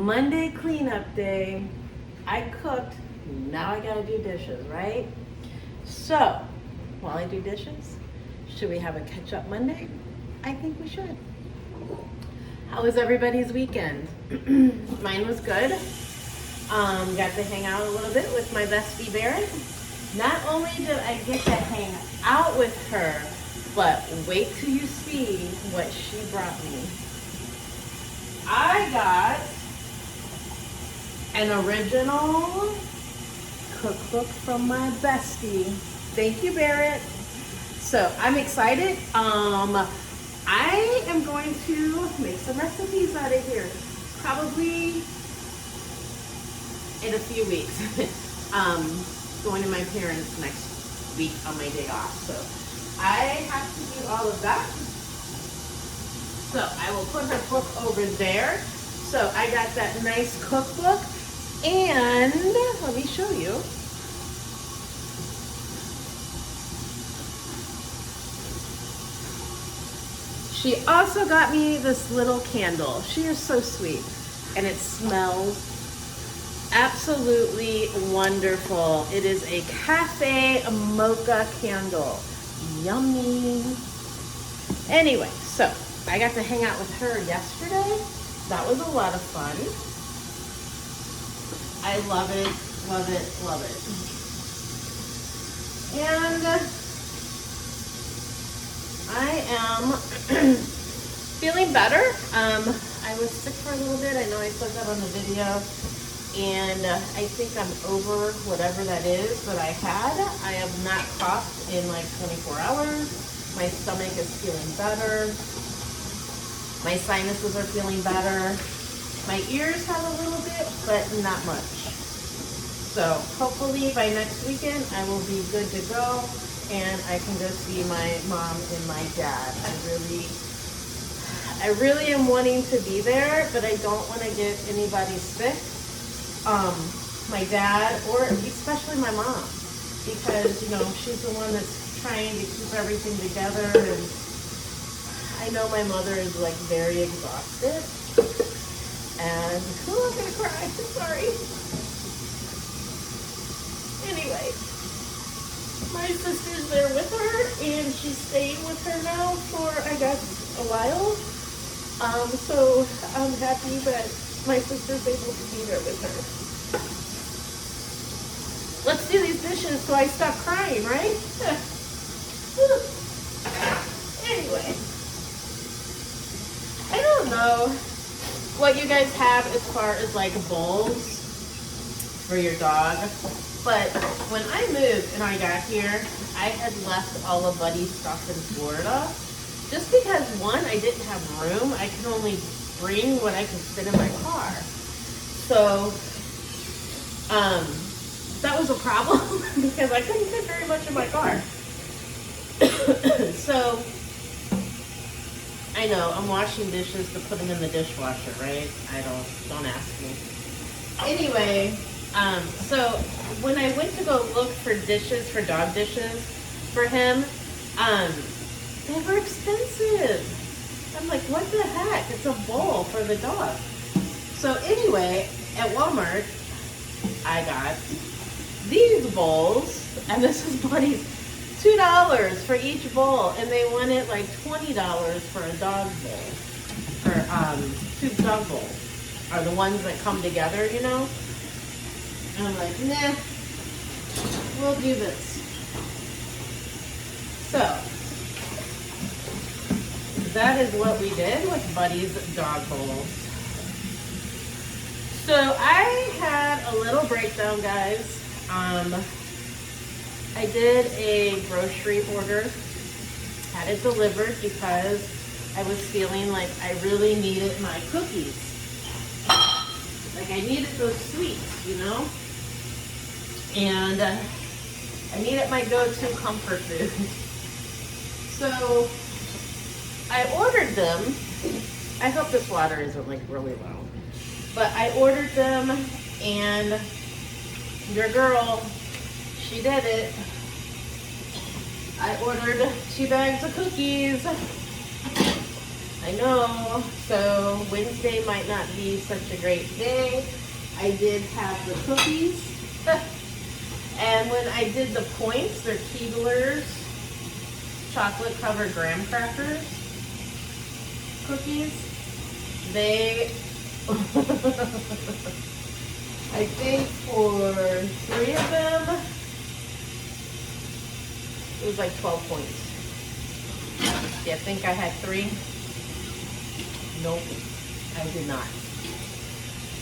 Monday cleanup day. I cooked, now I gotta do dishes, right? So, while I do dishes, should we have a catch-up Monday? I think we should. How was everybody's weekend? Mine was good. Got to hang out a little bit with my bestie Barrett. Not only did I get to hang out with her, but wait till you see what she brought me. I got an original cookbook from my bestie. Thank you, Barrett. So I'm excited. I am going to make some recipes out of here. Probably in a few weeks. Going to my parents next week on my day off. So I have to do all of that. So I will put her book over there. So I got that nice cookbook. And let me show you. She also got me this little candle. She is so sweet. And it smells absolutely wonderful. It is a cafe mocha candle. Yummy. Anyway, so I got to hang out with her yesterday. That was a lot of fun. I love it, love it, love it. And I am feeling better. I was sick for a little bit. I know I said that on the video. And I think I'm over whatever that is that I had. I have not coughed in like 24 hours. My stomach is feeling better. My sinuses are feeling better. My ears have a little bit, but not much. So hopefully by next weekend I will be good to go and I can go see my mom and my dad. I really am wanting to be there, but I don't want to get anybody sick. My dad, or especially my mom, because, you know, she's the one that's trying to keep everything together, and I know my mother is, like, very exhausted, and, oh, I'm gonna cry, I'm sorry. Anyway, my sister's there with her, and she's staying with her now for, I guess, a while, so I'm happy that my sister's able to be there with her. Let's do these dishes so I stop crying, right? Anyway, I don't know what you guys have as far as like bowls for your dog, but when I moved and I got here, I had left all of Buddy's stuff in Florida just because, one, I didn't have room. I could only bring what I could fit in my car. So, that was a problem because I couldn't fit very much in my car. So, I know, I'm washing dishes to put them in the dishwasher, right? Don't ask me. Anyway, so when I went to go look for dishes, for dog dishes for him, they were expensive. I'm like, what the heck? It's a bowl for the dog. So anyway, at Walmart, I got these bowls, and this is Buddy's, $2 for each bowl, and they wanted like $20 for a dog bowl, for two dog bowls, are the ones that come together, you know? And I'm like, nah, we'll do this. So, that is what we did with Buddy's dog bowls. So I had a little breakdown, guys. I did a grocery order, had it delivered because I was feeling like I really needed my cookies. Like I needed those sweets, you know? And I needed my go-to comfort food. So I ordered them. I hope this water isn't like really low. But I ordered them, and your girl, she did it. I ordered 2 bags of cookies. I know, so Wednesday might not be such a great day. I did have the cookies. And when I did the points, they're Keebler's chocolate covered graham crackers cookies. They, I think for 3 of them, it was like 12 points. Do you think I had 3? Nope, I did not.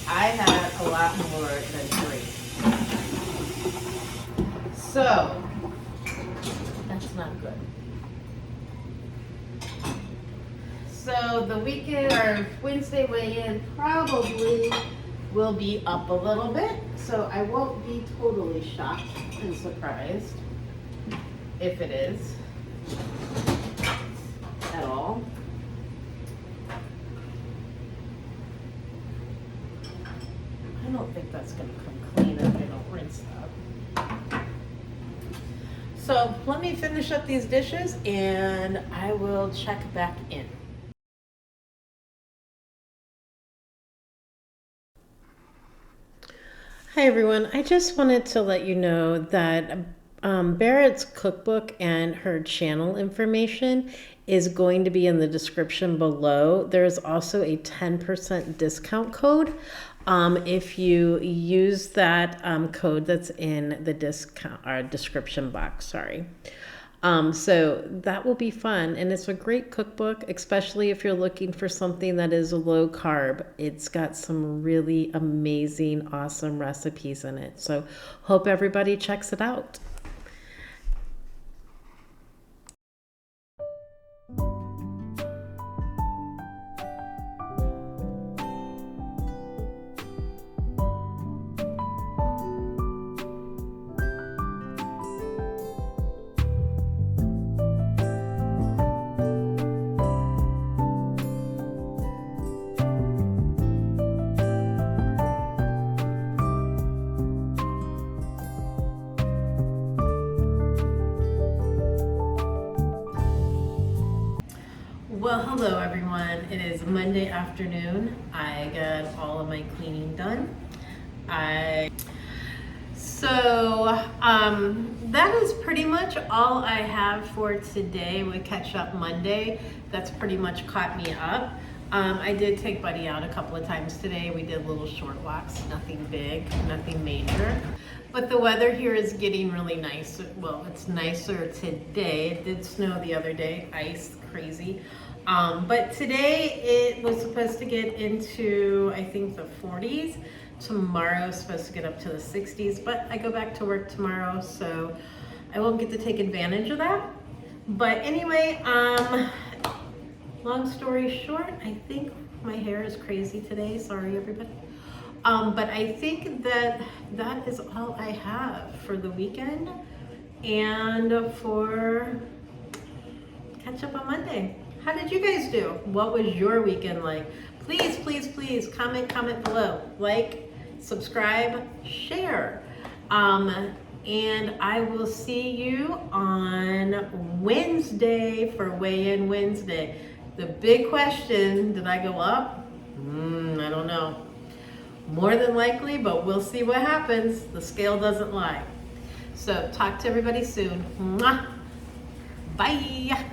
I had a lot more than 3. So, that's not good. So the weekend or Wednesday weigh-in probably will be up a little bit. So I won't be totally shocked and surprised if it is at all. I don't think that's going to come clean if I don't rinse that. So let me finish up these dishes and I will check back in. Hi everyone, I just wanted to let you know that Barrett's cookbook and her channel information is going to be in the description below. There's also a 10% discount code if you use that code that's in the description box, sorry. So that will be fun, and it's a great cookbook, especially if you're looking for something that is low carb. It's got some really amazing, awesome recipes in it. So hope everybody checks it out. Well, hello everyone. It is Monday afternoon. I got all of my cleaning done. That is pretty much all I have for today with Catch Up Monday. That's pretty much caught me up. I did take Buddy out a couple of times today. We did little short walks, nothing big, nothing major. But the weather here is getting really nice. Well, it's nicer today. It did snow the other day, ice, crazy. But today it was supposed to get into, I think, the 40s. Tomorrow is supposed to get up to the 60s, but I go back to work tomorrow, so I won't get to take advantage of that. But anyway, long story short, I think my hair is crazy today. Sorry, everybody. But I think that is all I have for the weekend and for Catch Up on Monday. How did you guys do? What was your weekend like? Please, please, please comment below. Like, subscribe, share. And I will see you on Wednesday for Weigh-In Wednesday. The big question, did I go up? I don't know. More than likely, but we'll see what happens. The scale doesn't lie. So talk to everybody soon. Mwah. Bye.